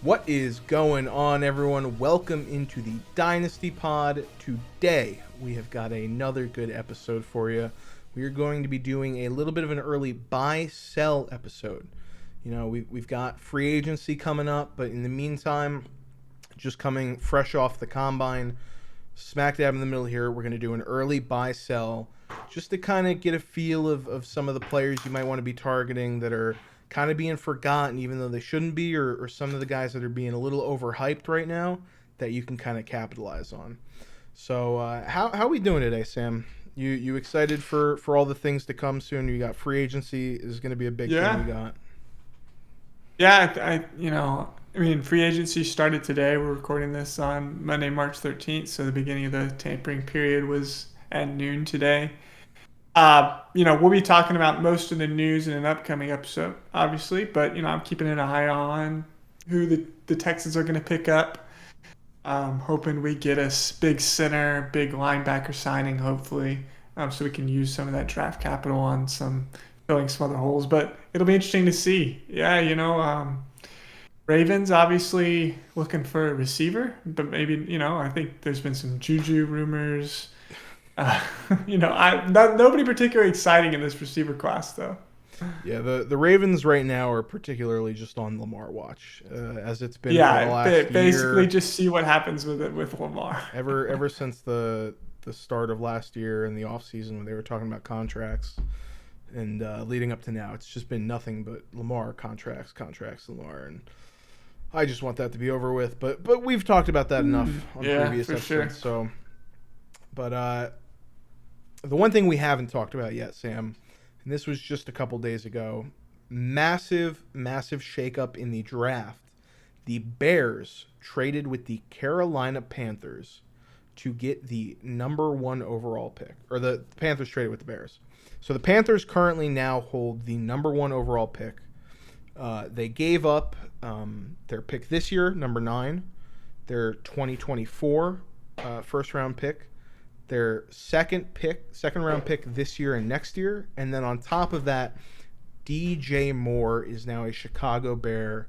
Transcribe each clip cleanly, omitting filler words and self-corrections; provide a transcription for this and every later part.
What is going on, everyone? Welcome into the Dynasty Pod. Today, we have got another good episode for you. We are going to be doing a little bit of an early buy-sell episode. You know, we've got free agency coming up, but in the meantime, just coming fresh off the combine, smack dab in the middle here, we're going to do an early buy-sell just to kind of get a feel of some of the players you might want to be targeting that are kind of being forgotten, even though they shouldn't be, or some of the guys that are being a little overhyped right now that you can kind of capitalize on. So how are we doing today, Sam? You excited for all the things to come soon? You got free agency is going to be a big thing we got. Yeah, I mean, free agency started today. We're recording this on Monday, March 13th, so the beginning of the tampering period was at noon today. We'll be talking about most of the news in an upcoming episode, obviously, but, I'm keeping an eye on who the Texans are going to pick up. Hoping we get a big center, big linebacker signing, hopefully, so we can use some of that draft capital on filling some other holes. But it'll be interesting to see. Yeah, Ravens obviously looking for a receiver, but maybe, I think there's been some Juju rumors. Nobody particularly exciting in this receiver class, though. Yeah, the Ravens right now are particularly just on Lamar watch, as it's been for the last basically year. Just see what happens with Lamar. Ever since the start of last year and the offseason when they were talking about contracts and leading up to now, it's just been nothing but Lamar contracts, Lamar, and I just want that to be over with. But we've talked about that enough on previous episodes. Sure. So, but the one thing we haven't talked about yet, Sam, and this was just a couple days ago, massive shakeup in the draft. The Bears traded with the Carolina Panthers to get the number 1 overall pick. Or the Panthers traded with the Bears. So the Panthers currently now hold the number 1 overall pick. They gave up their pick this year, number 9, their 2024 first round pick, their second round pick this year and next year, and then on top of that, DJ Moore is now a Chicago Bear.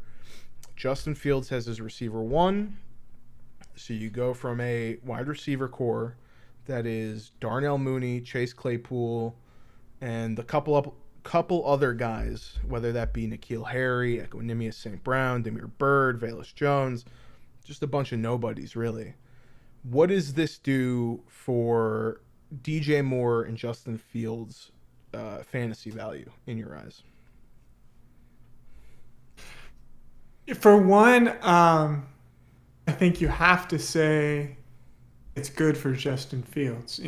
Justin Fields has his receiver 1, so you go from a wide receiver core that is Darnell Mooney, Chase Claypool, and a couple other guys, whether that be N'Keal Harry, Equanimous St. Brown, Demir Bird, Velus Jones, just a bunch of nobodies, really. What does this do for DJ Moore and Justin Fields' fantasy value in your eyes? For one, I think you have to say it's good for Justin Fields.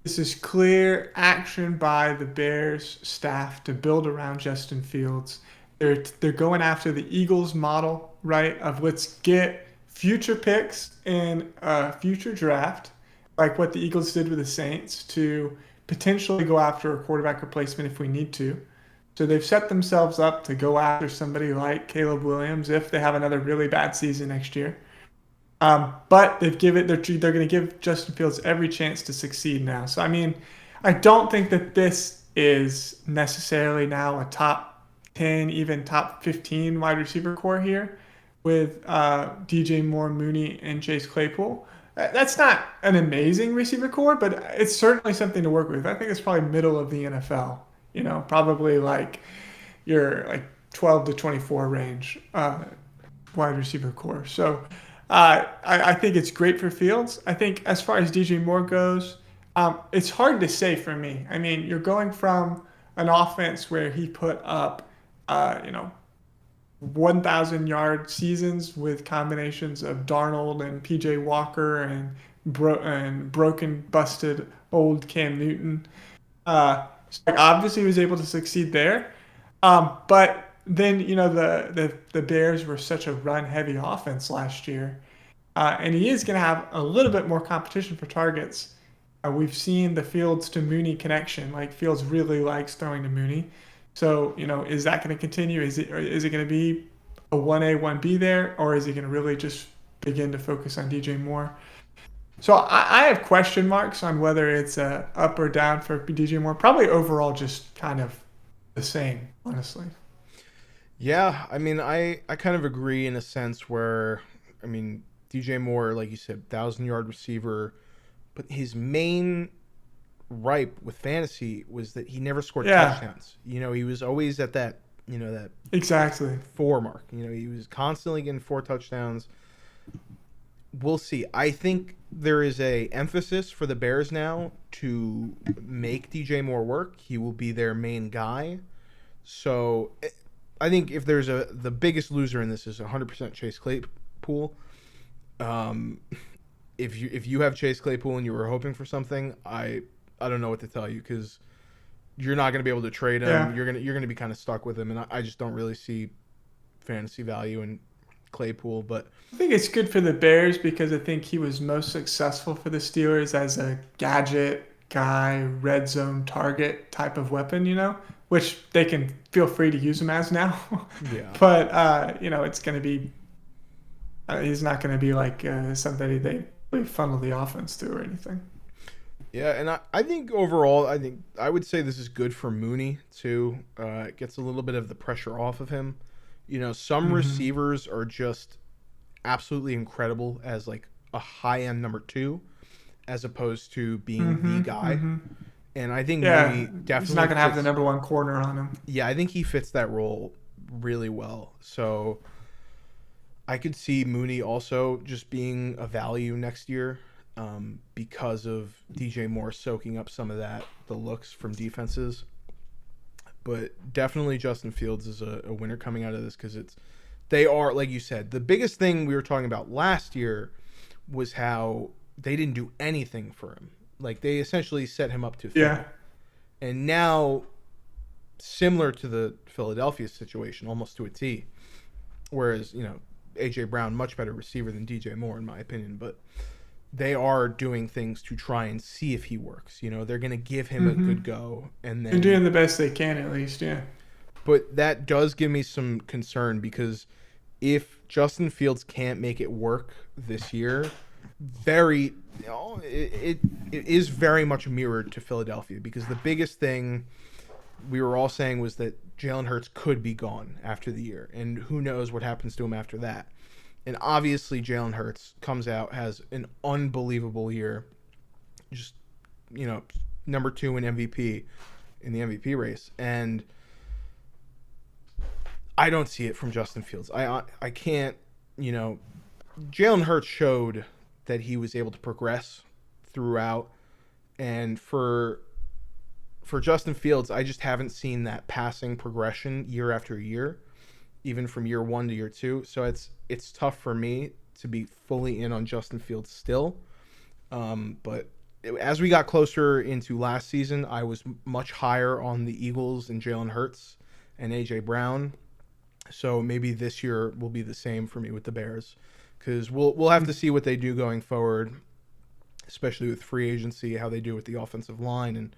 This is clear action by the Bears staff to build around Justin Fields. They're going after the Eagles model, right, of let's get future picks in a future draft, like what the Eagles did with the Saints, to potentially go after a quarterback replacement if we need to. So they've set themselves up to go after somebody like Caleb Williams if they have another really bad season next year. But they're going to give Justin Fields every chance to succeed now. So, I don't think that this is necessarily now a top 10, even top 15 wide receiver core here with DJ Moore, Mooney, and Chase Claypool. That's not an amazing receiver core, but it's certainly something to work with. I think it's probably middle of the NFL, probably like your 12 to 24 range wide receiver core. So I think it's great for Fields. I think as far as DJ Moore goes, it's hard to say for me. You're going from an offense where he put up, 1,000-yard seasons with combinations of Darnold and P.J. Walker and broken, busted old Cam Newton. So obviously he was able to succeed there. But then, the Bears were such a run-heavy offense last year. And he is going to have a little bit more competition for targets. We've seen the Fields to Mooney connection. Fields really likes throwing to Mooney. So, is that going to continue? Is it going to be a 1A, 1B there? Or is he going to really just begin to focus on DJ Moore? So I have question marks on whether it's a up or down for DJ Moore. Probably overall just kind of the same, honestly. Yeah, I mean, I kind of agree in a sense where, I mean, DJ Moore, like you said, 1,000 yard receiver, but his main ripe with fantasy was that he never scored Yeah, touchdowns. He was always at that, that exactly. four mark. He was constantly getting four touchdowns. We'll see. I think there is a emphasis for the Bears now to make DJ Moore work. He will be their main guy. So I think if there's the biggest loser in this is 100% Chase Claypool. Um, if you have Chase Claypool and you were hoping for something, I don't know what to tell you because you're not going to be able to trade him. Yeah. You're gonna be kind of stuck with him, and I just don't really see fantasy value in Claypool. But I think it's good for the Bears because I think he was most successful for the Steelers as a gadget guy, red zone target type of weapon, which they can feel free to use him as now. yeah, But, it's going to be, he's not going to be like somebody they really funnel the offense to or anything. yeah, and I think overall, I would say this is good for Mooney too. It gets a little bit of the pressure off of him. Some receivers are just absolutely incredible as like a high end number two, as opposed to being the guy. And I think Mooney definitely he's not going to have the fits- number one corner on him. Yeah, I think he fits that role really well. So I could see Mooney also just being a value next year because of DJ Moore soaking up some of the looks from defenses. But definitely Justin Fields is a winner coming out of this because they are, like you said, the biggest thing we were talking about last year was how they didn't do anything for him. Like they essentially set him up to fail. Yeah. And now, similar to the Philadelphia situation, almost to a T, whereas, A.J. Brown, much better receiver than DJ Moore, in my opinion, but they are doing things to try and see if he works. They're going to give him a good go. And They're then, doing the best they can, at least, yeah. but that does give me some concern because if Justin Fields can't make it work this year, it is very much mirrored to Philadelphia because the biggest thing we were all saying was that Jalen Hurts could be gone after the year, and who knows what happens to him after that. And obviously, Jalen Hurts comes out, has an unbelievable year, just number 2 in MVP in the MVP race, and I don't see it from Justin Fields. I can't. Jalen Hurts showed that he was able to progress throughout, and for Justin Fields, I just haven't seen that passing progression year after year, even from year 1 to year 2. So it's tough for me to be fully in on Justin Fields still. But as we got closer into last season, I was much higher on the Eagles and Jalen Hurts and A.J. Brown. So maybe this year will be the same for me with the Bears because we'll have to see what they do going forward, especially with free agency, how they do with the offensive line and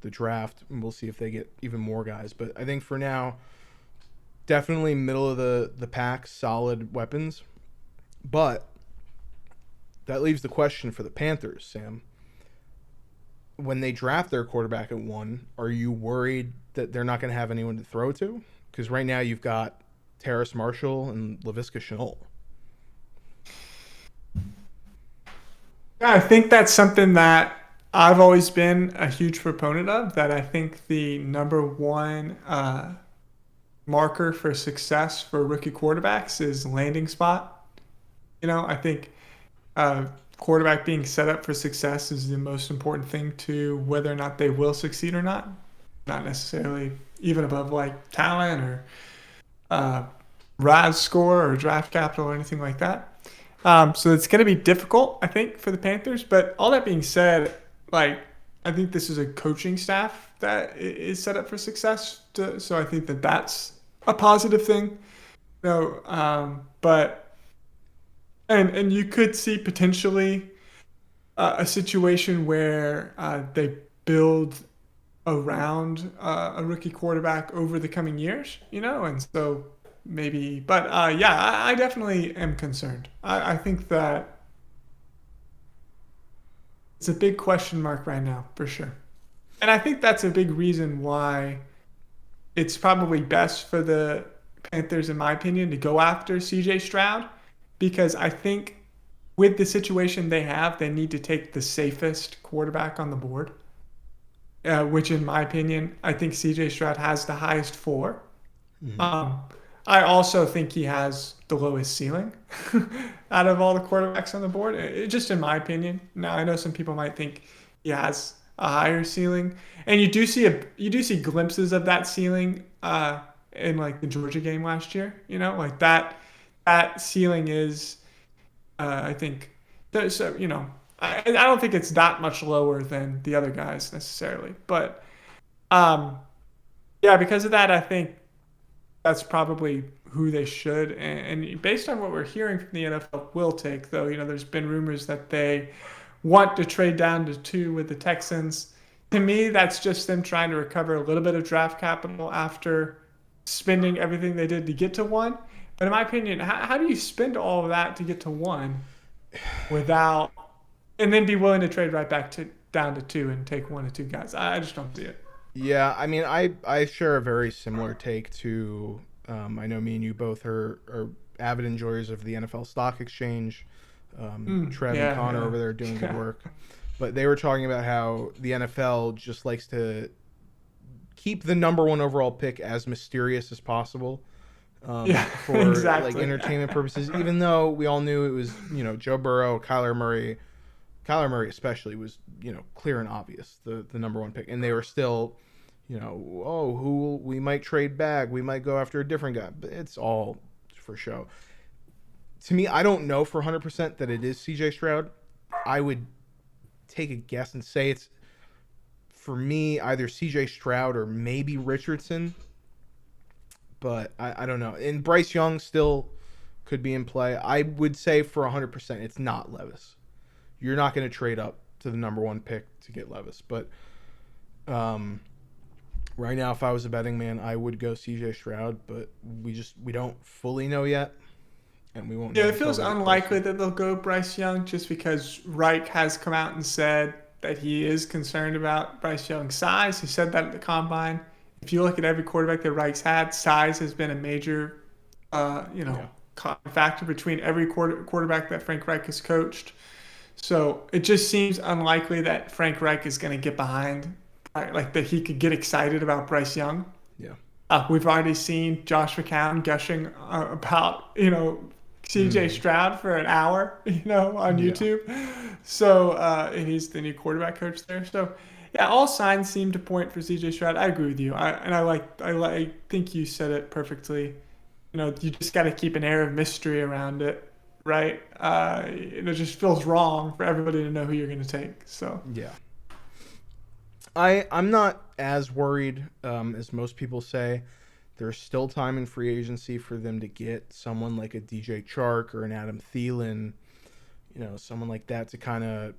the draft, and we'll see if they get even more guys. But I think for now, definitely middle of the pack, solid weapons. But that leaves the question for the Panthers, Sam. When they draft their quarterback at 1, are you worried that they're not going to have anyone to throw to? Because right now you've got Terrace Marshall and Laviska Shenault. Yeah, I think that's something that I've always been a huge proponent of, that I think the number one marker for success for rookie quarterbacks is landing spot. I think quarterback being set up for success is the most important thing to whether or not they will succeed or not. Not necessarily even above like talent or RAS score or draft capital or anything like that. So it's going to be difficult, I think, for the Panthers. But all that being said, I think this is a coaching staff that is set up for success. So I think that that's a positive thing. But you could see potentially a situation where they build around a rookie quarterback over the coming years, and so maybe. But I definitely am concerned. I think that It's a big question mark right now, for sure. And I think that's a big reason why it's probably best for the Panthers, in my opinion, to go after CJ Stroud, because I think with the situation they have, they need to take the safest quarterback on the board, which, in my opinion, I think CJ Stroud has the highest floor. Mhm. Um, I also think he has the lowest ceiling out of all the quarterbacks on the board. Just in my opinion. Now I know some people might think he has a higher ceiling, and you do see glimpses of that ceiling in like the Georgia game last year. You know, like that ceiling is I think so. You know, I don't think it's that much lower than the other guys necessarily, but um, yeah, because of that, I think that's probably who they should. And based on what we're hearing from the NFL will take, though, you know, there's been rumors that they want to trade down to 2 with the Texans. To me, that's just them trying to recover a little bit of draft capital after spending everything they did to get to 1. But in my opinion, how do you spend all of that to get to 1 without, and then be willing to trade right back to down to 2 and take 1 or 2 guys? I just don't see it. Yeah, I mean, I share a very similar take to. I know me and you both are avid enjoyers of the NFL Stock Exchange. Trev and Yeah, Connor yeah. over there doing good Yeah. work, but they were talking about how the NFL just likes to keep the number one overall pick as mysterious as possible, Yeah, for like exactly. entertainment purposes. Even though we all knew it was, Joe Burrow, Kyler Murray. Kyler Murray especially was, clear and obvious the number one pick, and they were still, oh, who we might trade back, we might go after a different guy, but it's all for show. To me, I don't know for 100% that it is CJ Stroud. I would take a guess and say it's, for me, either CJ Stroud or maybe Richardson, but I don't know. And Bryce Young still could be in play. I would say for 100% it's not Levis. You're not going to trade up to the number one pick to get Levis. But right now, if I was a betting man, I would go CJ Stroud. But we don't fully know yet, and we won't Yeah, know it until feels they get unlikely closer. that they'll go Bryce Young just because Reich has come out and said that he is concerned about Bryce Young's size. He said that at the combine. If you look at every quarterback that Reich's had, size has been a major, Yeah, factor between every quarterback that Frank Reich has coached. So it just seems unlikely that Frank Reich is going to get behind, right, like that he could get excited about Bryce Young. yeah. We've already seen Josh McCown gushing about, CJ Mm, Stroud for an hour, on yeah, YouTube. So, and he's the new quarterback coach there. So, yeah, all signs seem to point for CJ Stroud. I agree with you. I think you said it perfectly. You just got to keep an air of mystery around it, right? It just feels wrong for everybody to know who you're going to take. So, yeah. I'm not as worried as most people say. There's still time in free agency for them to get someone like a DJ Chark or an Adam Thielen, someone like that to kind of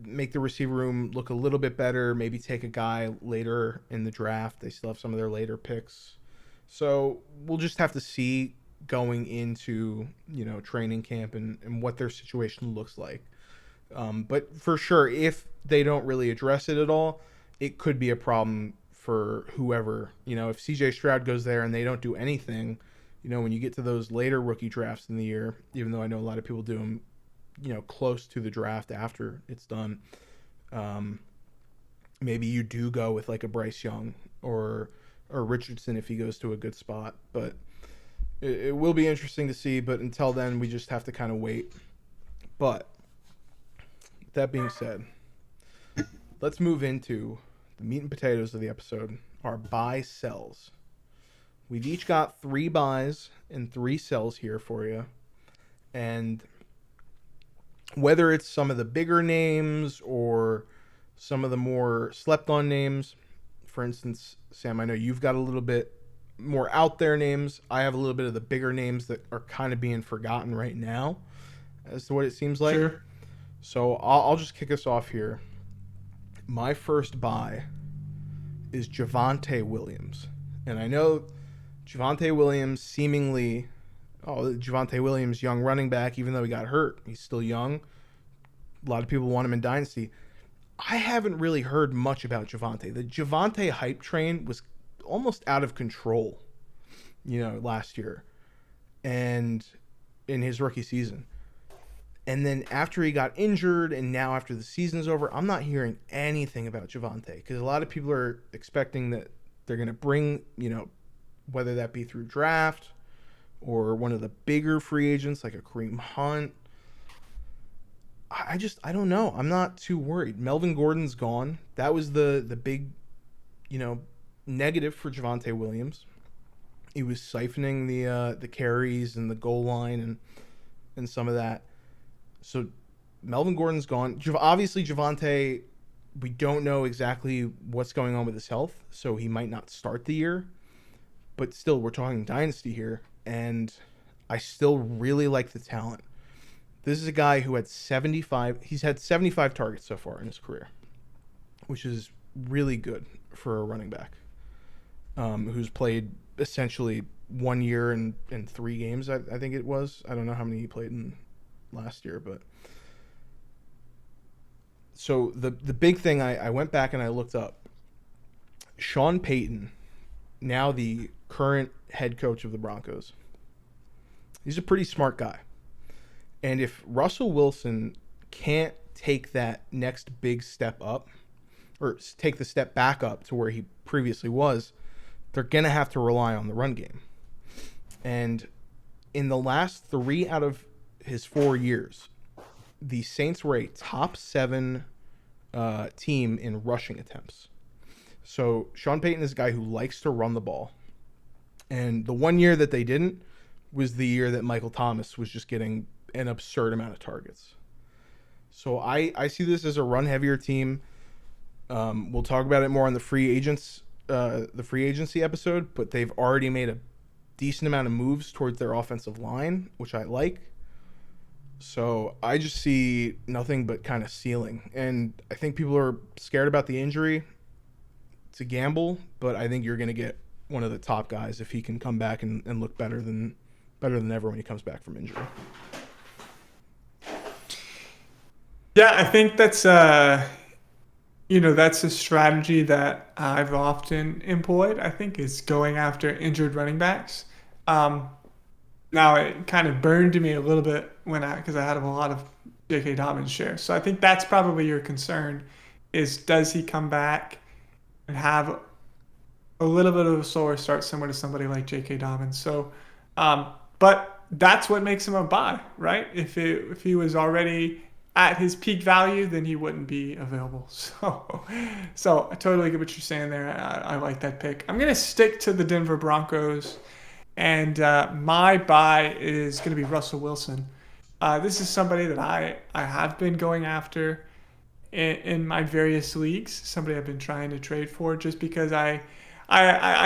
make the receiver room look a little bit better. Maybe take a guy later in the draft. They still have some of their later picks. So we'll just have to see going into, training camp and what their situation looks like. But for sure, if they don't really address it at all, it could be a problem for whoever. If CJ Stroud goes there and they don't do anything, when you get to those later rookie drafts in the year, even though I know a lot of people do them, close to the draft after it's done, maybe you do go with like a Bryce Young or Richardson if he goes to a good spot. But it will be interesting to see. But until then, we just have to kind of wait. But that being said, let's move into the meat and potatoes of the episode, our buy sells. We've each got 3 buys and 3 sells here for you. And whether it's some of the bigger names or some of the more slept on names, for instance, Sam, I know you've got a little bit more out there names. I have a little bit of the bigger names that are kind of being forgotten right now, as to what it seems like. sure. So I'll just kick us off here. My first buy is Javonte Williams. And I know Javonte Williams Javonte Williams, young running back, even though he got hurt, he's still young. A lot of people want him in Dynasty. I haven't really heard much about Javonte. The Javonte hype train was almost out of control, last year and in his rookie season. And then after he got injured and now after the season's over, I'm not hearing anything about Javonte because a lot of people are expecting that they're going to bring, whether that be through draft or one of the bigger free agents like a Kareem Hunt. I don't know. I'm not too worried. Melvin Gordon's gone. That was the big, negative for Javonte Williams. He was siphoning the carries and the goal line and some of that. So Melvin Gordon's gone. Obviously, Javonte, we don't know exactly what's going on with his health, so he might not start the year. But still, we're talking Dynasty here, and I still really like the talent. This is a guy who had 75. He's had 75 targets so far in his career, which is really good for a running back who's played essentially 1 year and 3 games. I think it was. I don't know how many he played in last year, but so the big thing I went back and I looked up Sean Payton, now the current head coach of the Broncos. He's a pretty smart guy. And if Russell Wilson can't take that next big step up or take the step back up to where he previously was, they're going to have to rely on the run game. And in the last 3 out of his 4 years, the Saints were a top 7 team in rushing attempts. So Sean Payton is a guy who likes to run the ball. And the 1 year that they didn't was the year that Michael Thomas was just getting an absurd amount of targets. So I see this as a run-heavier team. We'll talk about it more on the free agency episode, but they've already made a decent amount of moves towards their offensive line, which I like. So I just see nothing but kind of ceiling. And I think people are scared about the injury. It's a gamble, but I think you're going to get one of the top guys if he can come back and look better than ever when he comes back from injury. Yeah, I think that's that's a strategy that I've often employed. I think is going after injured running backs. Now it kind of burned me a little bit because I had a lot of J.K. Dobbins shares. So I think that's probably your concern: is does he come back and have a little bit of a slower start, similar to somebody like J.K. Dobbins? So, but that's what makes him a buy, right? If he was already at his peak value, then he wouldn't be available. So I totally get what you're saying there. I like that pick. I'm going to stick to the Denver Broncos, and my buy is going to be Russell Wilson. This is somebody that I have been going after in my various leagues, somebody I've been trying to trade for just because I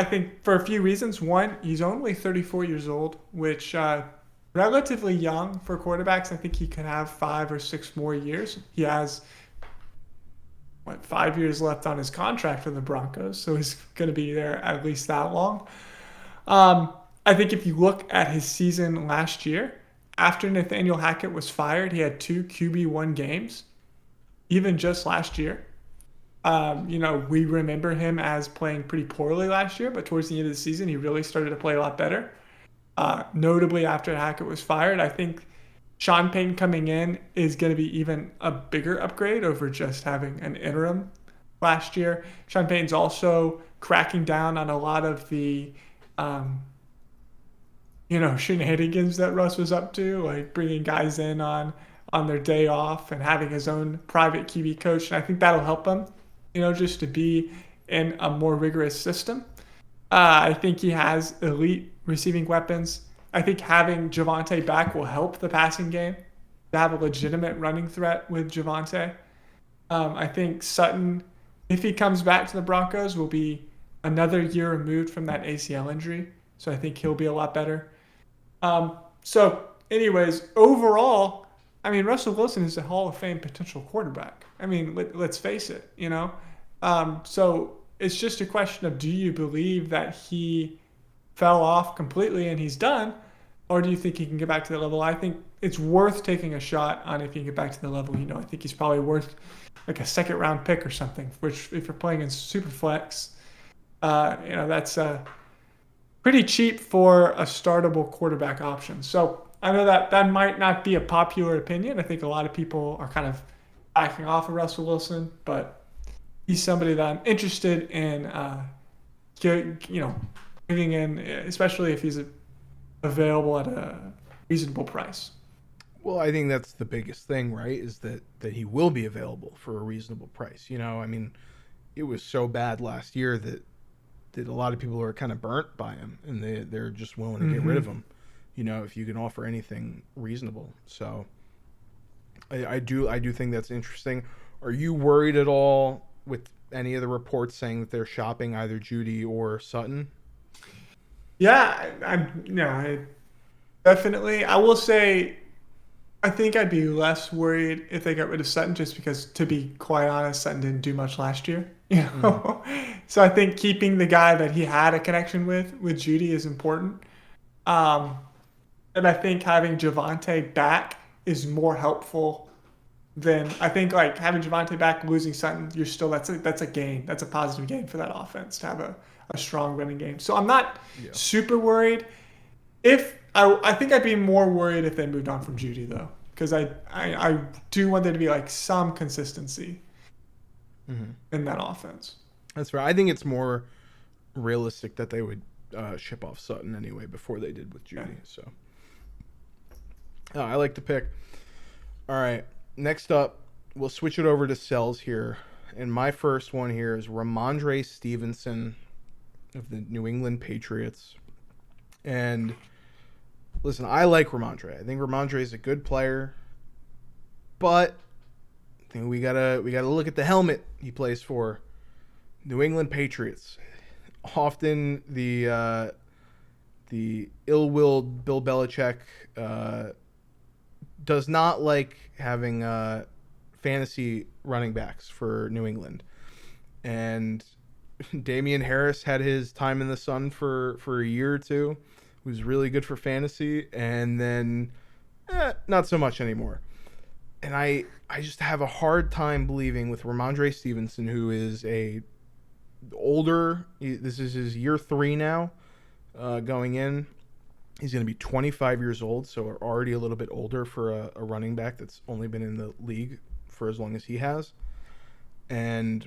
think for a few reasons. One, he's only 34 years old, which relatively young for quarterbacks. I think he could have 5 or 6 more years. He has 5 years left on his contract for the Broncos, so he's going to be there at least that long. I think if you look at his season last year, after Nathaniel Hackett was fired, he had 2 QB1 games, even just last year. We remember him as playing pretty poorly last year, but towards the end of the season, he really started to play a lot better. Notably, after Hackett was fired, I think Sean Payton coming in is going to be even a bigger upgrade over just having an interim last year. Sean Payton's also cracking down on a lot of the, shenanigans that Russ was up to, like bringing guys in on their day off and having his own private QB coach. And I think that'll help him, just to be in a more rigorous system. I think he has elite receiving weapons. I think having Javonte back will help the passing game to have a legitimate running threat with Javonte. I think Sutton, if he comes back to the Broncos, will be another year removed from that ACL injury. So I think he'll be a lot better. So anyways, overall, Russell Wilson is a Hall of Fame potential quarterback. Let's face it, So it's just a question of, do you believe that he fell off completely and he's done? or do you think he can get back to that level? I think it's worth taking a shot on if he can get back to the level. I think he's probably worth like a second round pick or something. Which, if you're playing in super flex, that's pretty cheap for a startable quarterback option. So I know that might not be a popular opinion. I think a lot of people are kind of backing off of Russell Wilson, but he's somebody that I'm interested in, bringing in, especially if he's available at a reasonable price. Well, I think that's the biggest thing, right? Is that he will be available for a reasonable price. I mean, it was so bad last year that a lot of people are kind of burnt by him, and they're just willing to get rid of him. If you can offer anything reasonable. So I do think that's interesting. Are you worried at all with any of the reports saying that they're shopping either Judy or Sutton? Yeah, I definitely. I will say, I think I'd be less worried if they got rid of Sutton, just because, to be quite honest, Sutton didn't do much last year. So I think keeping the guy that he had a connection with Judy is important. And I think having Javonte back is more helpful than, I think, like, having Javonte back, losing Sutton, that's a gain. That's a positive gain for that offense to have a strong running game. So I'm not super worried. I think I'd be more worried if they moved on from Judy, though, because I do want there to be like some consistency in that offense. That's right. I think it's more realistic that they would ship off Sutton anyway before they did with Judy. Okay. So I like the pick. All right. Next up, we'll switch it over to sells here. And my first one here is Ramondre Stevenson of the New England Patriots. And listen, I like Ramondre. I think Ramondre is a good player, but I think we gotta look at the helmet he plays for. New England Patriots. Often the ill-willed Bill Belichick does not like having fantasy running backs for New England, and Damian Harris had his time in the sun for a year or two. Was really good for fantasy, and then not so much anymore. And I just have a hard time believing with Ramondre Stevenson, who is this is his year 3 now, going in. He's going to be 25 years old, so already a little bit older for a running back that's only been in the league for as long as he has. And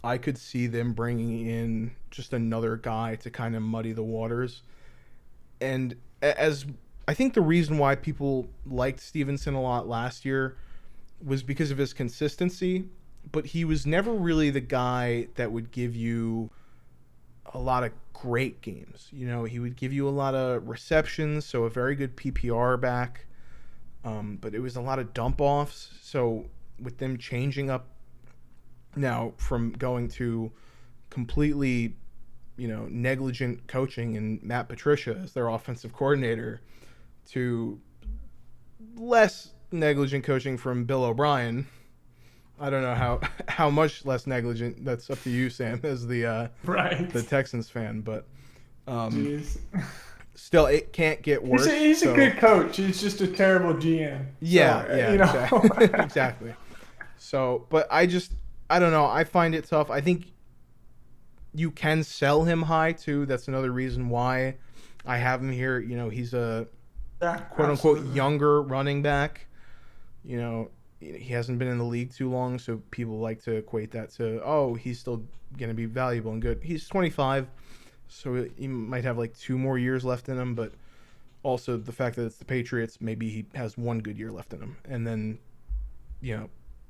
I could see them bringing in just another guy to kind of muddy the waters. And as I think the reason why people liked Stevenson a lot last year was because of his consistency, but he was never really the guy that would give you a lot of great games. He would give you a lot of receptions, so a very good PPR back, but it was a lot of dump-offs. So with them changing up now from going to completely negligent coaching and Matt Patricia as their offensive coordinator to less negligent coaching from Bill O'Brien. I don't know how much less negligent. That's up to you, Sam, as the Texans fan. But still, it can't get worse. He's a good coach. He's just a terrible GM. Exactly. So, but I don't know. I find it tough. I think you can sell him high too. That's another reason why I have him here. He's a quote unquote younger running back. He hasn't been in the league too long, so people like to equate that to, he's still going to be valuable and good. He's 25, so he might have like 2 more years left in him, but also the fact that it's the Patriots, maybe he has 1 good year left in him, and then,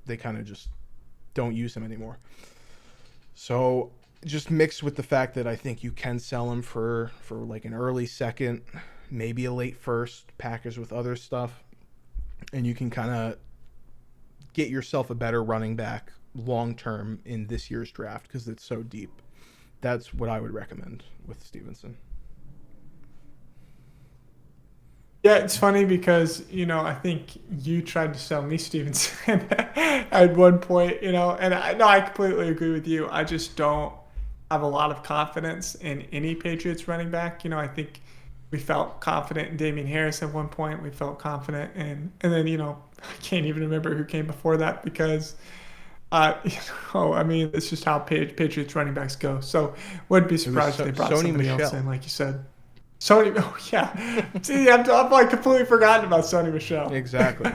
they kind of just don't use him anymore. So just mixed with the fact that I think you can sell him for like an early second, maybe a late first, packaged with other stuff, and you can kind of get yourself a better running back long term in this year's draft because it's so deep. That's what I would recommend with Stevenson. Yeah, it's funny because, I think you tried to sell me Stevenson at one point, and I completely agree with you. I just don't have a lot of confidence in any Patriots running back. I think We felt confident in Damian Harris at one point. We felt confident and then, I can't even remember who came before that because, I mean, it's just how Patriots running backs go. So wouldn't be surprised if they brought Sony somebody Michel. else in, like you said. Sony, oh yeah. See, I'm like completely forgotten about Sony Michel. Exactly.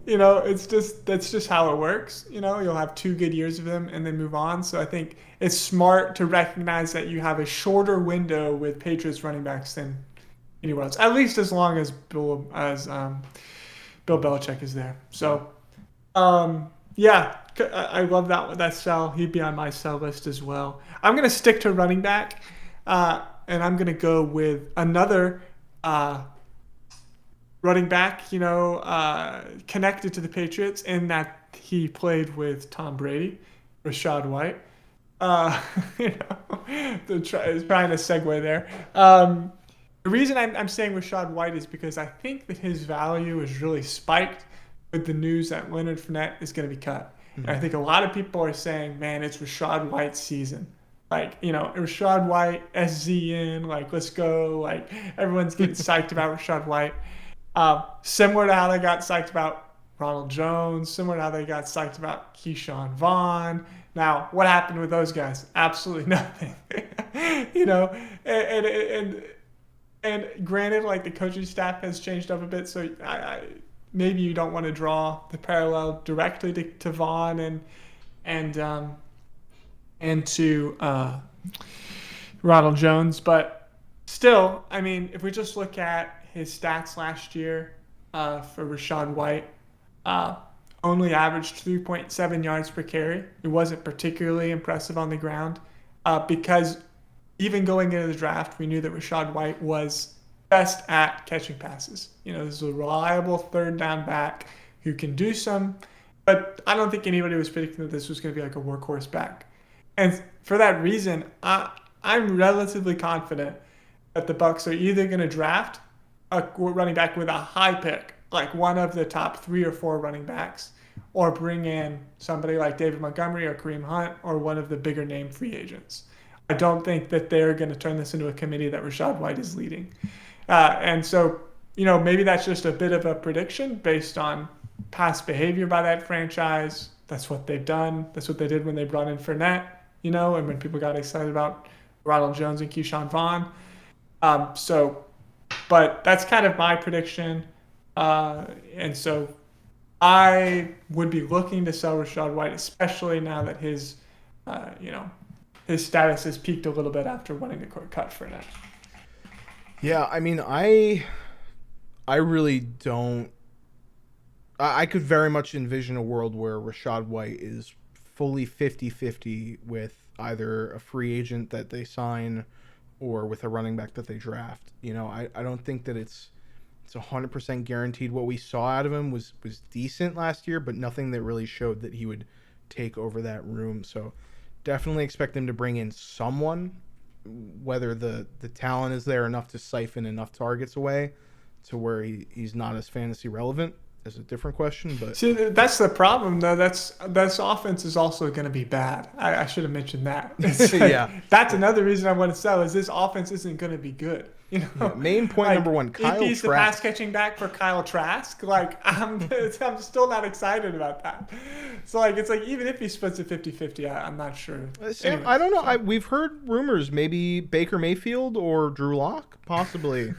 That's just how it works. You'll have 2 good years of them and then move on. So I think it's smart to recognize that you have a shorter window with Patriots running backs than anywhere else, at least as long as Bill Belichick is there. So, yeah, I love that sell. He'd be on my sell list as well. I'm gonna stick to running back, and I'm gonna go with another running back, connected to the Patriots in that he played with Tom Brady, Rashad White. Trying to segue there. The reason I'm saying Rashad White is because I think that his value is really spiked with the news that Leonard Fournette is going to be cut. Mm-hmm. And I think a lot of people are saying, man, it's Rashad White's season. Like, Rashad White, SZN, like, let's go. Like, everyone's getting psyched about Rashad White. Similar to how they got psyched about Ronald Jones, similar to how they got psyched about Keyshawn Vaughn. Now, what happened with those guys? Absolutely nothing. And granted, like, the coaching staff has changed up a bit, so maybe you don't want to draw the parallel directly to Vaughn and to Ronald Jones, but still, I mean, if we just look at his stats last year for Rashad White, only averaged 3.7 yards per carry. It wasn't particularly impressive on the ground because even going into the draft, we knew that Rashad White was best at catching passes. This is a reliable third down back who can do some, but I don't think anybody was predicting that this was going to be like a workhorse back. And for that reason, I'm relatively confident that the Bucs are either going to draft a running back with a high pick, like one of the top 3 or 4 running backs, or bring in somebody like David Montgomery or Kareem Hunt or one of the bigger name free agents. I don't think that they're going to turn this into a committee that Rashad White is leading. And so, maybe that's just a bit of a prediction based on past behavior by that franchise. That's what they've done. That's what they did when they brought in Fournette, and when people got excited about Ronald Jones and Keyshawn Vaughn. But that's kind of my prediction. And so I would be looking to sell Rashad White, especially now that his status has peaked a little bit after wanting to cut Fournette. Yeah, I mean, I really don't. I could very much envision a world where Rashad White is fully 50-50 with either a free agent that they sign or with a running back that they draft. I don't think that it's 100% guaranteed. What we saw out of him was decent last year, but nothing that really showed that he would take over that room. So definitely expect him to bring in someone. Whether the talent is there enough to siphon enough targets away to where he's not as fantasy relevant is a different question. But see, that's the problem, though. That's offense is also going to be bad. I should have mentioned that. Yeah, that's another reason I want to sell is this offense isn't going to be good. Yeah, main point number one, Kyle Trask. He's the pass catching back for Kyle Trask. Like I'm still not excited about that. So it's like even if he splits it 50-50, I'm not sure. Sam, I don't know. We've heard rumors maybe Baker Mayfield or Drew Lock possibly.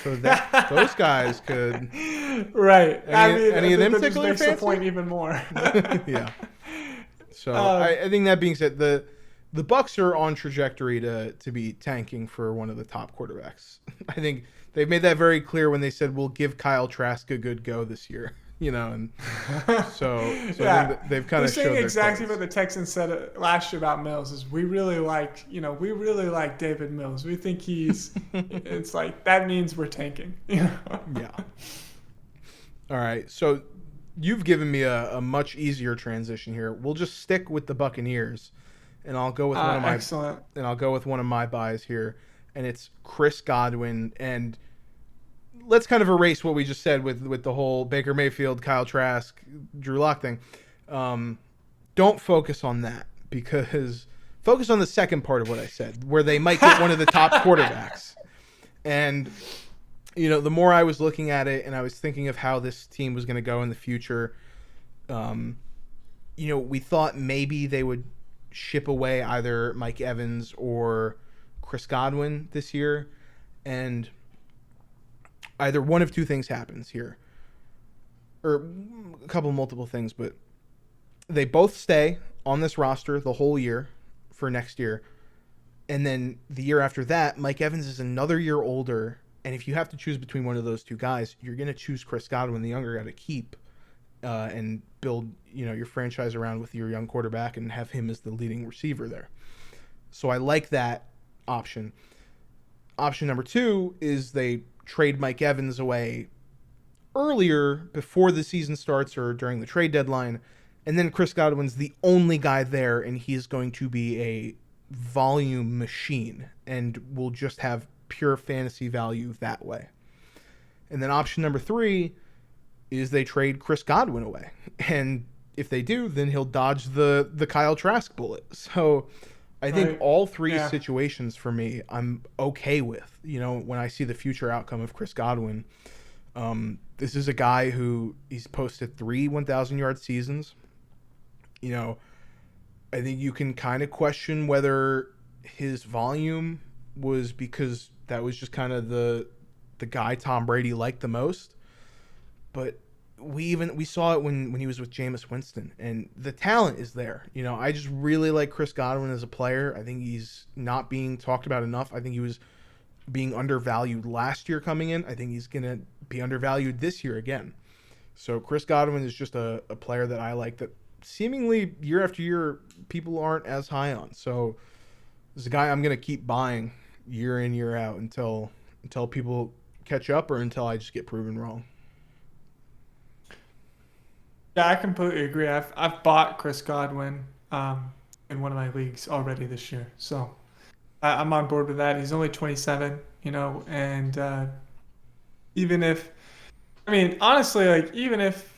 So those guys could. Right. Any of them tickle your fancy? Makes the point even more. Yeah. So I think that being said, the Bucs are on trajectory to be tanking for one of the top quarterbacks. I think they've made that very clear when they said we'll give Kyle Trask a good go this year. And so yeah. I think they've kind of showed saying exactly what the Texans said last year about Mills is we really like David Mills. We think it's like that means we're tanking. Yeah. All right. So you've given me a much easier transition here. We'll just stick with the Buccaneers, and I'll go with one of my excellent. And I'll go with one of my buys here, and it's Chris Godwin. And let's kind of erase what we just said with the whole Baker Mayfield, Kyle Trask, Drew Lock thing. Don't focus on that, because focus on the second part of what I said, where they might get one of the top quarterbacks. And, the more I was looking at it and I was thinking of how this team was going to go in the future, we thought maybe they would ship away either Mike Evans or Chris Godwin this year. And either one of two things happens here. Or a couple multiple things, but they both stay on this roster the whole year for next year. And then the year after that, Mike Evans is another year older. And if you have to choose between one of those two guys, you're going to choose Chris Godwin, the younger guy, to keep and build, your franchise around with your young quarterback and have him as the leading receiver there. So I like that option. Option number two is they trade Mike Evans away earlier, before the season starts or during the trade deadline, and then Chris Godwin's the only guy there, and he's going to be a volume machine and will just have pure fantasy value that way. And then option number three is they trade Chris Godwin away. And if they do, then he'll dodge the Kyle Trask bullet. So I think all three situations for me, I'm okay with, when I see the future outcome of Chris Godwin. This is a guy who he's posted 3 1,000-yard seasons. I think you can kind of question whether his volume was because that was just kind of the guy Tom Brady liked the most. But we saw it when he was with Jameis Winston, and the talent is there. I just really like Chris Godwin as a player. I think he's not being talked about enough. I think he was being undervalued last year coming in. I think he's going to be undervalued this year again. So Chris Godwin is just a player that I like, that seemingly year after year people aren't as high on. So this is a guy I'm going to keep buying year in, year out until people catch up or until I just get proven wrong. Yeah, I completely agree. I've bought Chris Godwin in one of my leagues already this year. So I'm on board with that. He's only 27, and honestly, even if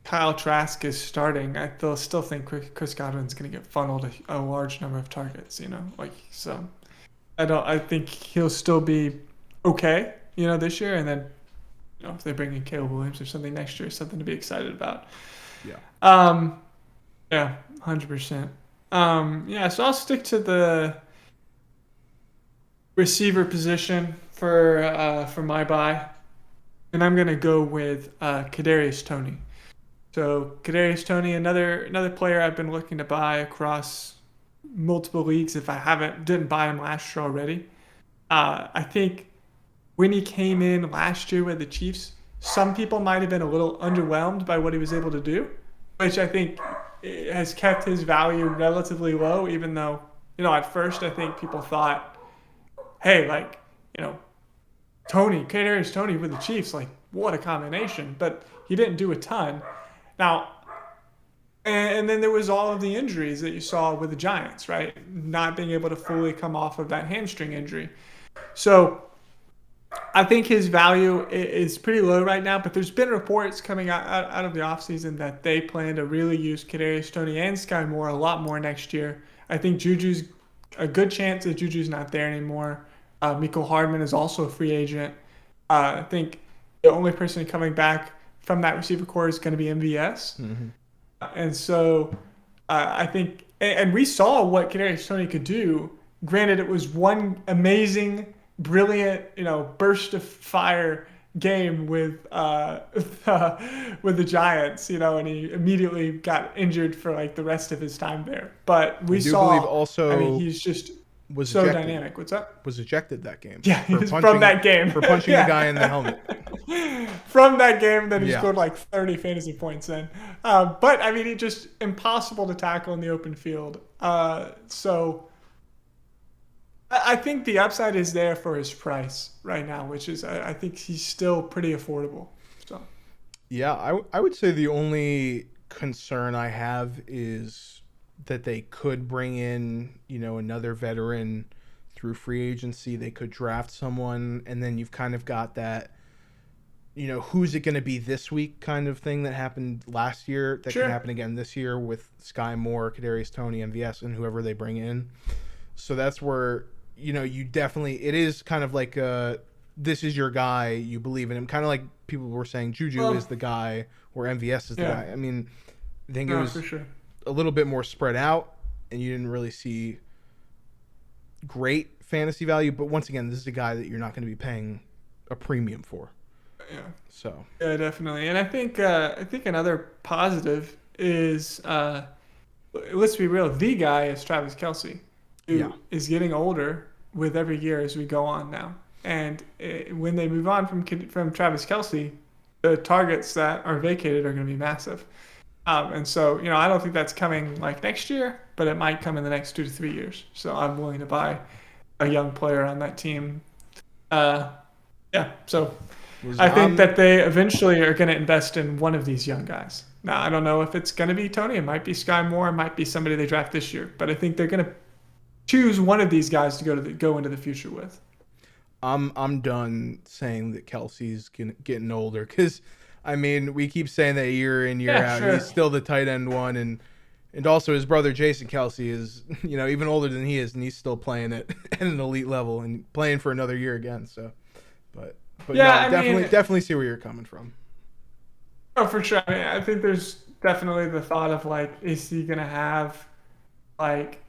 Kyle Trask is starting, I still think Chris Godwin's going to get funneled a large number of targets, so I think he'll still be okay, this year, and then, if they bring in Caleb Williams or something next year, something to be excited about. Yeah. Yeah, 100%. So I'll stick to the receiver position for my buy, and I'm gonna go with Kadarius Toney. So Kadarius Toney, another player I've been looking to buy across multiple leagues. If I didn't buy him last year already, I think when he came in last year with the Chiefs, some people might have been a little underwhelmed by what he was able to do, which I think has kept his value relatively low, even though, at first I think people thought, hey, Kadarius Toney with the Chiefs, what a combination. But he didn't do a ton. Now, and then there was all of the injuries that you saw with the Giants, right? Not being able to fully come off of that hamstring injury. So I think his value is pretty low right now, but there's been reports coming out of the offseason that they plan to really use Kadarius Toney and Sky Moore a lot more next year. I think Juju's a good chance that Juju's not there anymore. Mecole Hardman is also a free agent. I think the only person coming back from that receiver core is going to be MVS. Mm-hmm. And so I think, and we saw what Kadarius Toney could do. Granted, it was one amazing, brilliant, burst of fire game with the Giants, and he immediately got injured for the rest of his time there. But we saw, believe also he's just was so ejected. dynamic. What's up? Was ejected that game. Yeah, from that game. For punching the guy in the helmet. From that game that he scored 30 fantasy points in. But, he's just impossible to tackle in the open field. So I think the upside is there for his price right now, which is, I think he's still pretty affordable. So. Yeah, I would say the only concern I have is that they could bring in, another veteran through free agency. They could draft someone, and then you've kind of got that, who's it going to be this week kind of thing that happened last year that could happen again this year with Sky Moore, Kadarius Toney, MVS, and whoever they bring in. So that's where you definitely, it is kind of like this is your guy, you believe in him, kind of like people were saying Juju is the guy or MVS is the guy. I mean, I think it was for sure. a little bit more spread out, and you didn't really see great fantasy value. But once again, this is a guy that you're not going to be paying a premium for. Yeah. So. Yeah, definitely. And I think another positive is let's be real. The guy is Travis Kelce, who is getting older with every year as we go on now. And when they move on from Travis Kelce, the targets that are vacated are going to be massive. And so, I don't think that's coming like next year, but it might come in the next 2 to 3 years. So I'm willing to buy a young player on that team. So I think that they eventually are going to invest in one of these young guys. Now, I don't know if it's going to be Tony. It might be Sky Moore. It might be somebody they draft this year. But I think they're going to choose one of these guys to go into the future with. I'm done saying that Kelsey's getting older because, I mean, we keep saying that year in, year out. Sure. He's still the tight end one. And also his brother Jason Kelsey is, even older than he is, and he's still playing at an elite level and playing for another year again. So, but yeah, no, definitely see where you're coming from. Oh, for sure. I mean, I think there's definitely the thought of like, is he gonna have like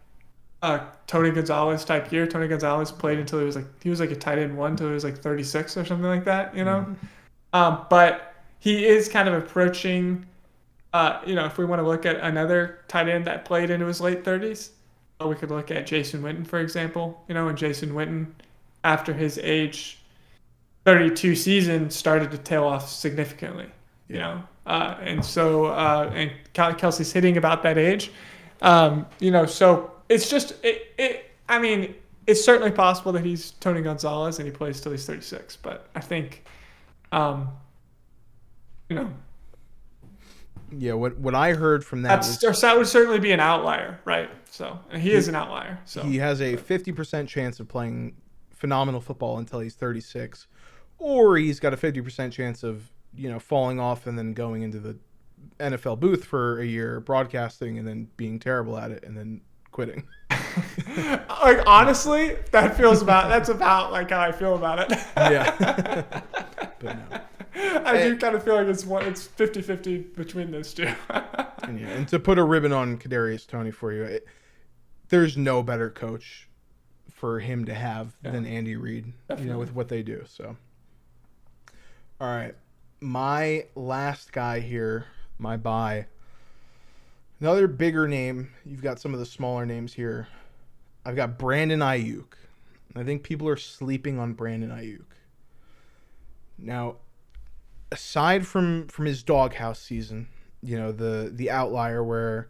a Tony Gonzalez type year? Tony Gonzalez played until he was like a tight end one until he was like 36 or something like that, Mm-hmm. But he is kind of approaching. If we want to look at another tight end that played into his late 30s, we could look at Jason Witten, for example. And Jason Witten, after his age 32 season, started to tail off significantly. And Kelsey's hitting about that age. So it's just I mean, it's certainly possible that he's Tony Gonzalez and he plays till he's 36. But I think, Yeah, what I heard from that that would certainly be an outlier, right? So he is an outlier. So he has a 50% chance of playing phenomenal football until he's 36, or he's got a 50% chance of falling off and then going into the NFL booth for a year broadcasting and then being terrible at it and then quitting. Like, honestly, that's about like how I feel about it. Yeah. But no. I do kind of feel like it's 50-50 between those two. And to put a ribbon on Kadarius Toney for you, there's no better coach for him to have than Andy Reid, with what they do. So, all right, my last guy here, my buy. Another bigger name. You've got some of the smaller names here. I've got Brandon Ayuk. I think people are sleeping on Brandon Ayuk. Now, aside from his doghouse season, the outlier where,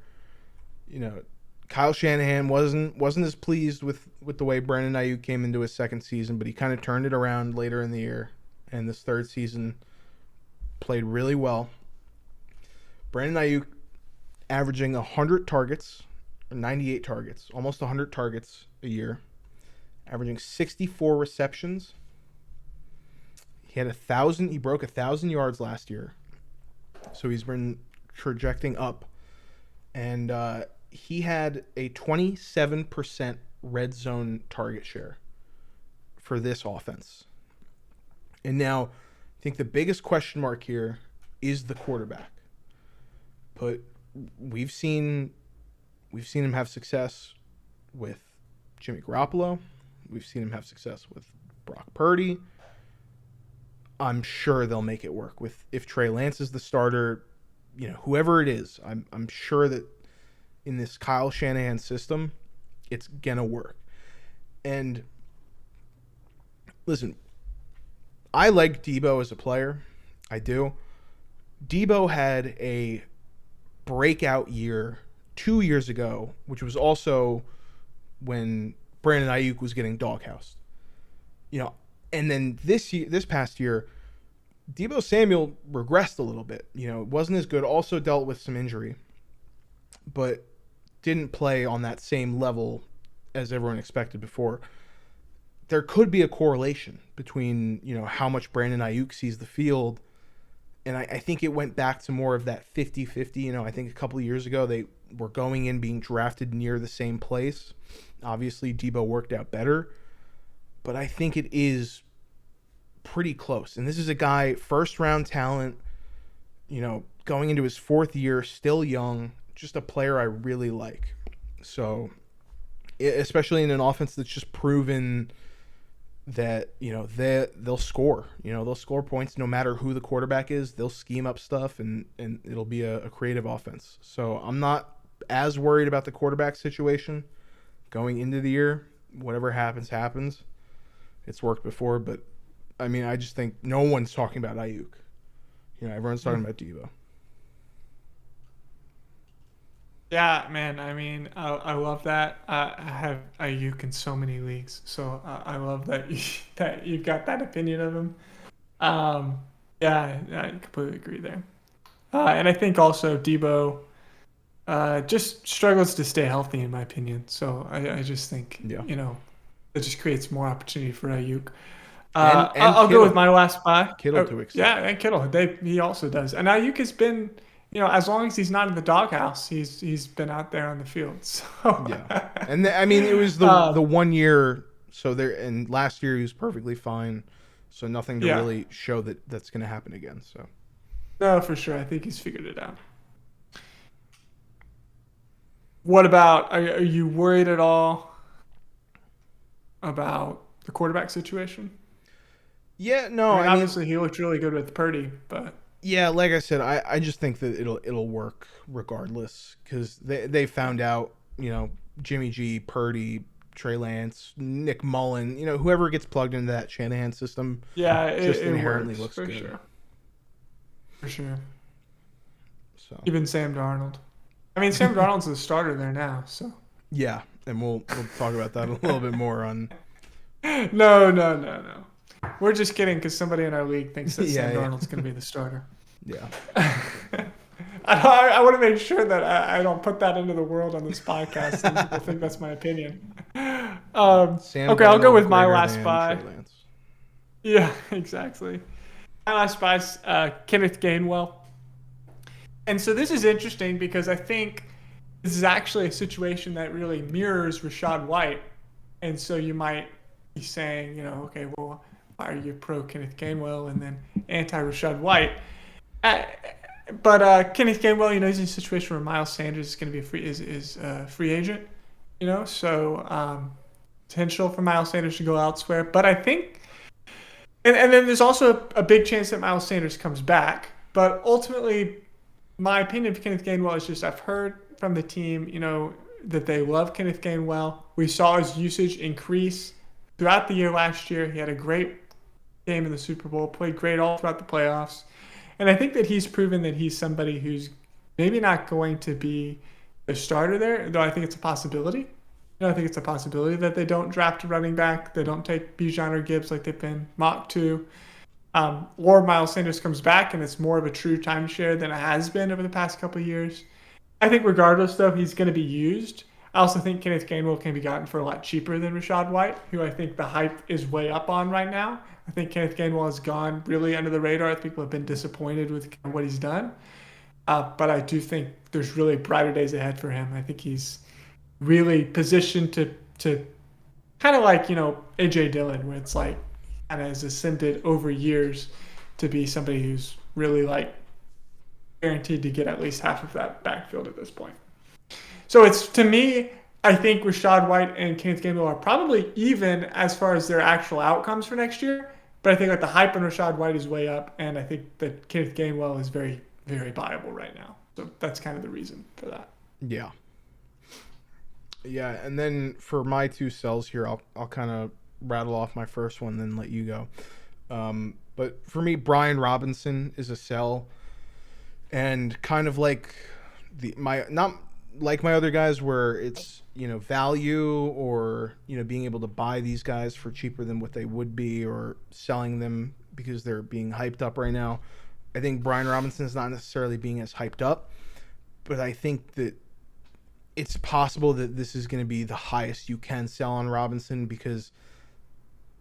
Kyle Shanahan wasn't as pleased with the way Brandon Ayuk came into his second season, but he kind of turned it around later in the year, and this third season played really well. Brandon Ayuk averaging 100 targets, 98 targets, almost 100 targets a year, averaging 64 receptions. He had 1,000. He broke 1,000 yards last year, so he's been trajecting up, and he had a 27% red zone target share for this offense. And now, I think the biggest question mark here is the quarterback. But we've seen him have success with Jimmy Garoppolo. We've seen him have success with Brock Purdy. I'm sure they'll make it work with if Trey Lance is the starter, whoever it is. I'm sure that in this Kyle Shanahan system, it's gonna work. And listen, I like Debo as a player. I do. Debo had a breakout year 2 years ago, which was also when Brandon Ayuk was getting doghoused. And then this past year, Deebo Samuel regressed a little bit. It wasn't as good. Also dealt with some injury, but didn't play on that same level as everyone expected before. There could be a correlation between, how much Brandon Ayuk sees the field. And I think it went back to more of that 50-50. I think a couple of years ago they were going in being drafted near the same place. Obviously, Debo worked out better. but I think it is pretty close. And this is a guy, first round talent, going into his fourth year, still young, just a player I really like. So, especially in an offense that's just proven that they'll score. They'll score points no matter who the quarterback is. They'll scheme up stuff, and it'll be a creative offense. So I'm not as worried about the quarterback situation going into the year. Whatever happens. It's worked before, but I mean, I just think no one's talking about Ayuk. Everyone's talking about Deebo. Yeah, man. I mean, I love that. I have Ayuk in so many leagues, so I love that that you've got that opinion of him. Yeah, I completely agree there. And I think also Debo just struggles to stay healthy, in my opinion. So I just think it just creates more opportunity for Ayuk. And I'll go with my last buy. Kittle to extend. Yeah, and Kittle. He also does. And Ayuk has been, as long as he's not in the doghouse, he's been out there on the field. So yeah, and I mean, it was the 1 year. So there, and last year he was perfectly fine. So nothing to really show that's going to happen again. So no, for sure. I think he's figured it out. What about? Are you worried at all about the quarterback situation? Yeah, no. I mean, obviously, he looked really good with Purdy, but yeah, like I said, I just think that it'll work regardless because they found out, Jimmy G, Purdy, Trey Lance, Nick Mullen, whoever gets plugged into that Shanahan system, it inherently works, looks for good. Sure. For sure. So even Sam Darnold. I mean, Sam Darnold's the starter there now, so. Yeah, and we'll talk about that a little bit more on. No. We're just kidding because somebody in our league thinks that Sam Darnold's going to be the starter. Yeah. I want to make sure that I don't put that into the world on this podcast and people think that's my opinion. Okay, I'll go with my last buy. Yeah, exactly. My last buy is Kenneth Gainwell. And so this is interesting because I think this is actually a situation that really mirrors Rachaad White. And so you might be saying, okay, well, why are you pro Kenneth Gainwell and then anti Rachaad White? But Kenneth Gainwell, he's in a situation where Miles Sanders is going to be a free agent. So potential for Miles Sanders to go elsewhere. But I think, and then there's also a big chance that Miles Sanders comes back. But ultimately, my opinion of Kenneth Gainwell is just I've heard from the team, that they love Kenneth Gainwell. We saw his usage increase throughout the year last year. He had a great game in the Super Bowl, played great all throughout the playoffs. And I think that he's proven that he's somebody who's maybe not going to be a starter there, though I think it's a possibility. I think it's a possibility that they don't draft a running back. They don't take Bijan or Gibbs like they've been mocked to. Or Miles Sanders comes back and it's more of a true timeshare than it has been over the past couple of years. I think regardless, though, he's going to be used. I also think Kenneth Gainwell can be gotten for a lot cheaper than Rachaad White, who I think the hype is way up on right now. I think Kenneth Gainwell has gone really under the radar. I think people have been disappointed with what he's done. But I do think there's really brighter days ahead for him. I think he's really positioned to kind of like, A.J. Dillon, where it's like kind of has ascended over years to be somebody who's really like guaranteed to get at least half of that backfield at this point. So it's, to me, I think Rachaad White and Kenneth Gainwell are probably even as far as their actual outcomes for next year. But I think like the hype on Rachaad White is way up, and I think that Kenneth Gainwell is very, very viable right now. So that's kind of the reason for that. Yeah. Yeah, and then for my two sells here, I'll kind of rattle off my first one, then let you go. But for me, Brian Robinson is a sell, and kind of like not like my other guys where it's value or being able to buy these guys for cheaper than what they would be, or selling them because they're being hyped up right now. I think Brian Robinson is not necessarily being as hyped up, but I think that it's possible that this is going to be the highest you can sell on Robinson, because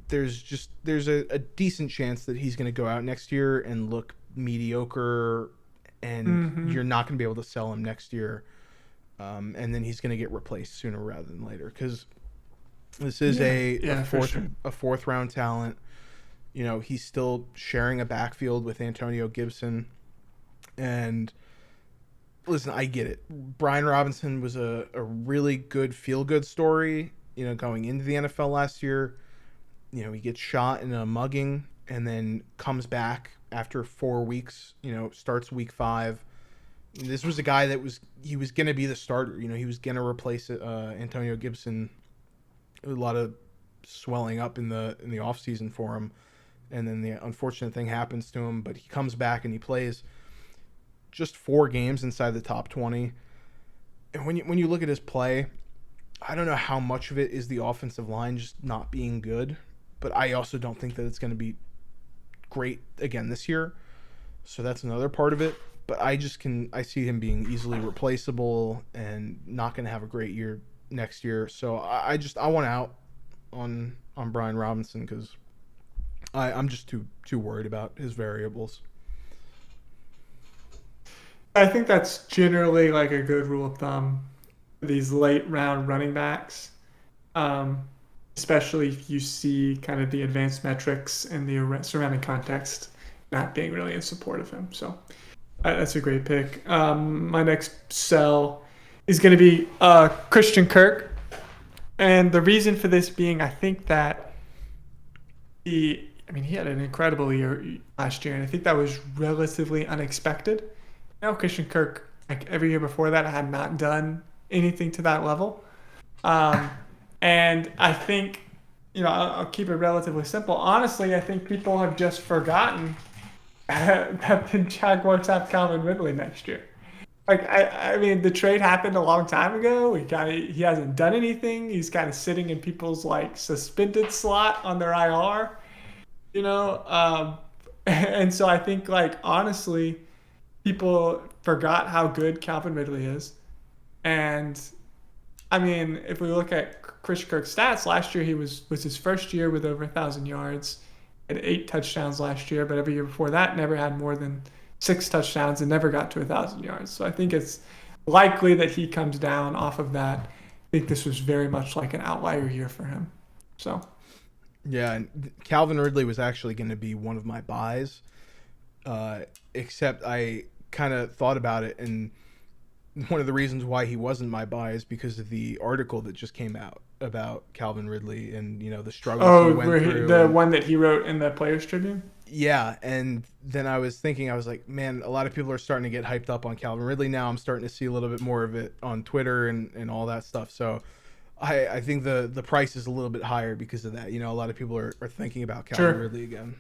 there's a decent chance that he's going to go out next year and look mediocre, and you're not going to be able to sell him next year. And then he's going to get replaced sooner rather than later, because This is Yeah, a yeah, for fourth sure. a fourth round talent. He's still sharing a backfield with Antonio Gibson. And listen, I get it. Brian Robinson was a really good feel good story, going into the NFL last year. He gets shot in a mugging and then comes back after 4 weeks, starts week 5. This was a guy he was going to be the starter. He was going to replace Antonio Gibson. A lot of swelling up in the offseason for him. And then the unfortunate thing happens to him, but he comes back and he plays just 4 games inside the top 20. And when you look at his play, I don't know how much of it is the offensive line just not being good, but I also don't think that it's going to be great again this year. So that's another part of it. But I see him being easily replaceable and not going to have a great year next year. So I want out on Brian Robinson because I'm just too worried about his variables. I think that's generally like a good rule of thumb for these late round running backs, um, especially if you see kind of the advanced metrics and the surrounding context not being really in support of him. So that's a great pick. My next sell is going to be Christian Kirk. And the reason for this being, I think that he had an incredible year last year, and I think that was relatively unexpected. Christian Kirk, like every year before that, had not done anything to that level. And I think, I'll keep it relatively simple. Honestly, I think people have just forgotten that the Jaguars have Calvin Ridley next year. Like, I mean, the trade happened a long time ago. He hasn't done anything. He's kind of sitting in people's like suspended slot on their IR, and so I think like honestly, people forgot how good Calvin Ridley is. And I mean, if we look at Chris Kirk's stats, last year he was his first year with over 1,000 yards, had 8 touchdowns last year, but every year before that never had more than 6 touchdowns and never got to 1,000 yards. So I think it's likely that he comes down off of that. I think this was very much like an outlier year for him. So yeah, and Calvin Ridley was actually going to be one of my buys, except I kind of thought about it, and one of the reasons why he wasn't my buy is because of the article that just came out about Calvin Ridley and the struggles he went through. The one that he wrote in the Players Tribune. Yeah, and then I was like, man, a lot of people are starting to get hyped up on Calvin Ridley now. I'm starting to see a little bit more of it on Twitter and all that stuff. So I think the price is a little bit higher because of that. A lot of people are thinking about Calvin Ridley again.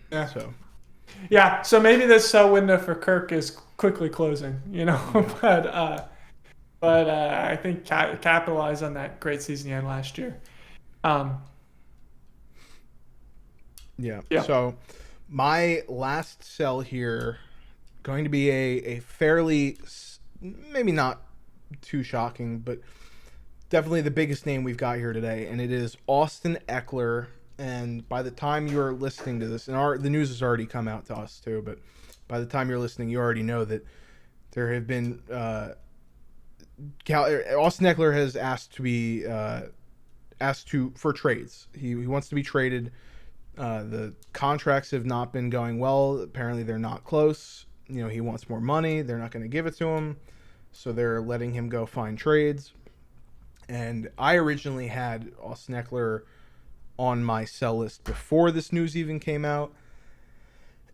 Yeah. So maybe this sell window for Kirk is quickly closing, yeah. but I think capitalize on that great season he had last year. Yeah. So my last sell here going to be a fairly, maybe not too shocking, but definitely the biggest name we've got here today, and it is Austin Eckler. And by the time you're listening to this, and the news has already come out to us too, but by the time you're listening, you already know that there have been Austin Eckler has asked for trades. He wants to be traded. The contracts have not been going well. Apparently, they're not close. He wants more money. They're not going to give it to him, so they're letting him go find trades. And I originally had Austin Eckler on my sell list before this news even came out.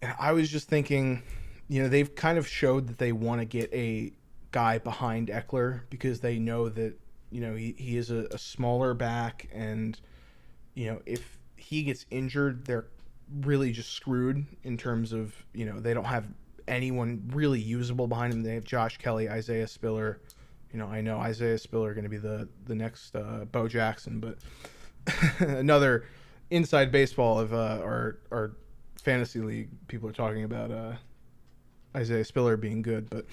And I was just thinking, they've kind of showed that they want to get a guy behind Eckler because they know that, he is a smaller back, and, if he gets injured, they're really just screwed in terms of, they don't have anyone really usable behind him. They have Josh Kelly, Isaiah Spiller. I know Isaiah Spiller going to be the next Bo Jackson, but another inside baseball of our fantasy league, people are talking about Isaiah Spiller being good, but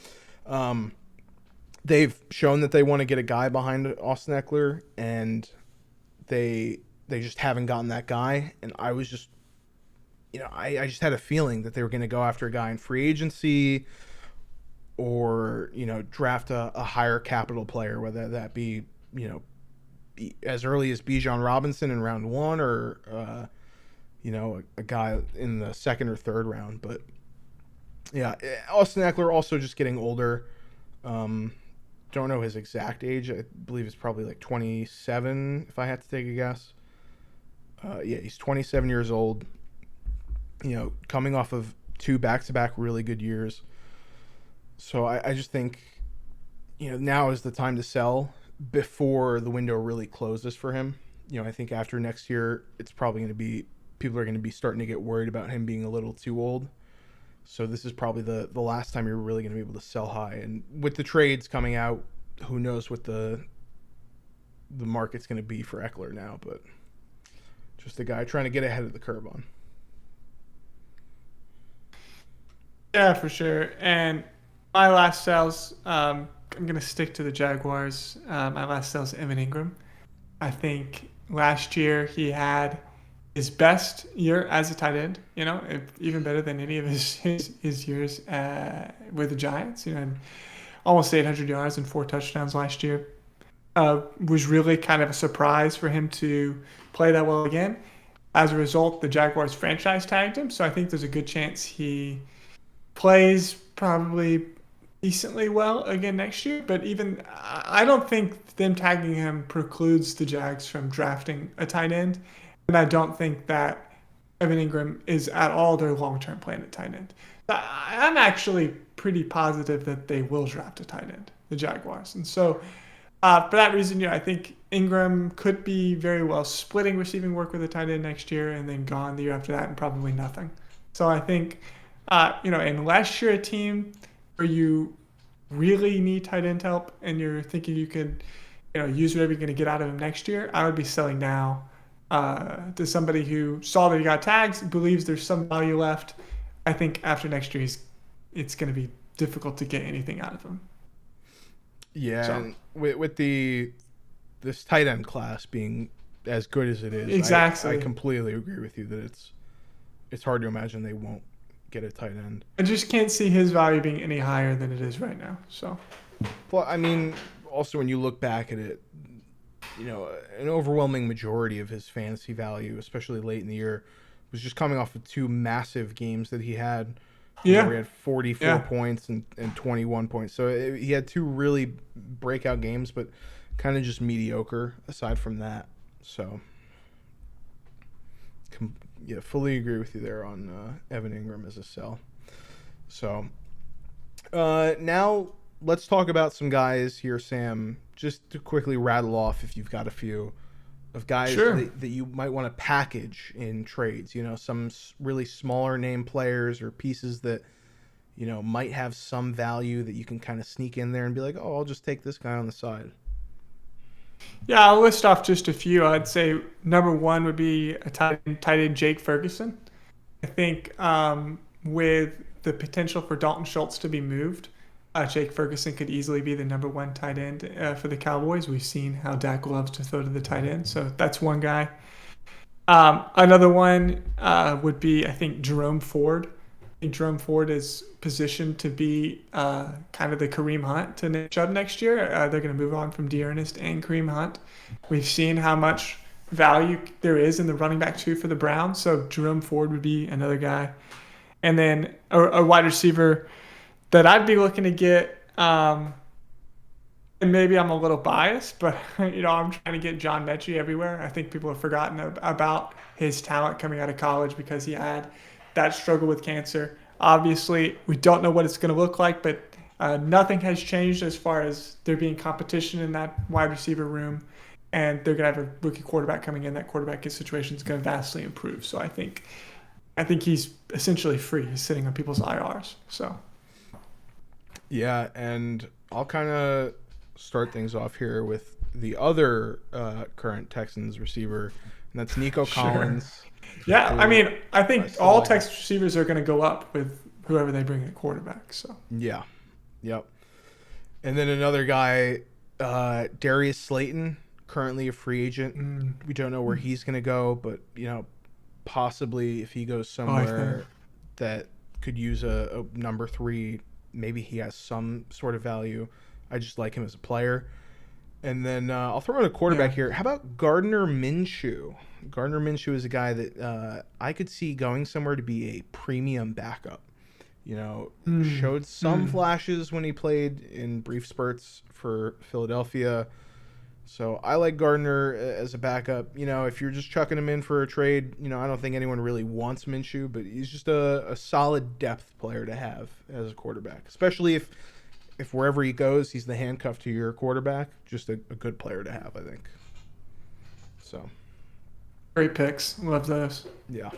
they've shown that they want to get a guy behind Austin Eckler, and they just haven't gotten that guy. And I was just, I just had a feeling that they were going to go after a guy in free agency or, draft a higher capital player, whether that be, as early as Bijan Robinson in round 1, or a guy in the second or third round. But yeah, Austin Eckler also just getting older. Don't know his exact age. I believe it's probably like 27, if I had to take a guess. He's 27 years old. Coming off of 2 back-to-back really good years. So I just think, now is the time to sell before the window really closes for him. I think after next year, it's probably going to be, people are going to be starting to get worried about him being a little too old. So this is probably the last time you're really going to be able to sell high. And with the trades coming out, who knows what the market's going to be for Eckler now. But just a guy trying to get ahead of the curve on. Yeah, for sure. And my last sales, I'm going to stick to the Jaguars. My last sales, Evan Ingram. I think last year he had his best year as a tight end, even better than any of his years with the Giants. And almost 800 yards and 4 touchdowns last year. Was really kind of a surprise for him to play that well again. As a result, the Jaguars franchise tagged him, so I think there's a good chance he plays probably decently well again next year. But even I don't think them tagging him precludes the Jags from drafting a tight end. And I don't think that Evan Ingram is at all their long-term plan at tight end. I'm actually pretty positive that they will draft a tight end, the Jaguars. And so for that reason, I think Ingram could be very well splitting receiving work with a tight end next year and then gone the year after that and probably nothing. So I think, unless you're a team where you really need tight end help and you're thinking you could, use whatever you're going to get out of him next year, I would be selling now. To somebody who saw that he got tags, believes there's some value left. I think after next year, it's going to be difficult to get anything out of him. Yeah, so. And with this tight end class being as good as it is, exactly. I completely agree with you that it's hard to imagine they won't get a tight end. I just can't see his value being any higher than it is right now. So, well, I mean, also when you look back at it, an overwhelming majority of his fantasy value, especially late in the year, was just coming off of 2 massive games that he had. Yeah. He had 44 points and 21 points. So he had 2 really breakout games, but kind of just mediocre aside from that. So, fully agree with you there on Evan Ingram as a sell. So, now let's talk about some guys here, Sam. Just to quickly rattle off, if you've got a few, of guys that you might want to package in trades. Some really smaller name players or pieces that, might have some value that you can kind of sneak in there and be like, oh, I'll just take this guy on the side. Yeah, I'll list off just a few. I'd say number 1 would be a tight end Jake Ferguson. I think with the potential for Dalton Schultz to be moved, Jake Ferguson could easily be the number 1 tight end for the Cowboys. We've seen how Dak loves to throw to the tight end, so that's one guy. Another one would be, I think, Jerome Ford. I think Jerome Ford is positioned to be kind of the Kareem Hunt to Nick Chubb next year. They're going to move on from D'Ernest and Kareem Hunt. We've seen how much value there is in the running back 2 for the Browns, so Jerome Ford would be another guy. And then a wide receiver that I'd be looking to get, and maybe I'm a little biased, but I'm trying to get John Mechie everywhere. I think people have forgotten about his talent coming out of college because he had that struggle with cancer. Obviously, we don't know what it's going to look like, but nothing has changed as far as there being competition in that wide receiver room, and they're going to have a rookie quarterback coming in. That quarterback situation is going to vastly improve. So I think he's essentially free. He's sitting on people's IRs. So. Yeah, and I'll kind of start things off here with the other current Texans receiver, and that's Nico Collins. Yeah, I mean, I think all Texas receivers are going to go up with whoever they bring at quarterback. So. Yeah, yep. And then another guy, Darius Slayton, currently a free agent. We don't know where he's going to go, but possibly if he goes somewhere that could use a number 3. Maybe he has some sort of value. I just like him as a player. And then I'll throw in a quarterback Yeah. here. How about Gardner Minshew? Gardner Minshew is a guy that I could see going somewhere to be a premium backup. Mm. Showed some Mm. flashes when he played in brief spurts for Philadelphia. So I like Gardner as a backup. If you're just chucking him in for a trade, I don't think anyone really wants Minshew, but he's just a solid depth player to have as a quarterback, especially if wherever he goes, he's the handcuff to your quarterback. Just a good player to have, I think. So, Great picks. Love those. yeah.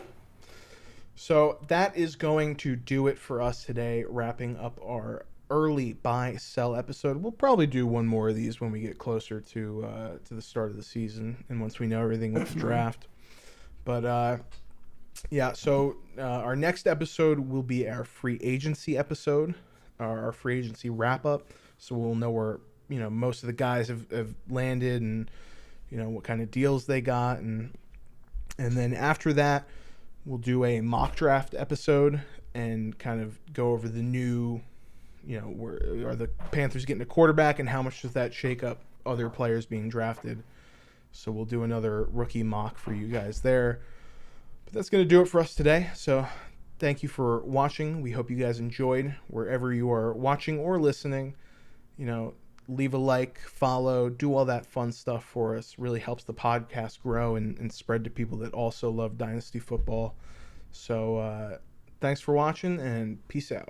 So that is going to do it for us today, wrapping up our early buy sell episode. We'll probably do one more of these when we get closer to the start of the season and once we know everything with the Definitely. draft. But yeah, so our next episode will be our free agency episode, our free agency wrap up. So we'll know where most of the guys have landed and what kind of deals they got, and then after that we'll do a mock draft episode and kind of go over the new, where are the Panthers getting a quarterback and how much does that shake up other players being drafted. So we'll do another rookie mock for you guys there. But that's going to do it for us today. So thank you for watching. We hope you guys enjoyed wherever you are watching or listening. Leave a like, follow, do all that fun stuff for us. Really helps the podcast grow and spread to people that also love Dynasty football. So thanks for watching and peace out.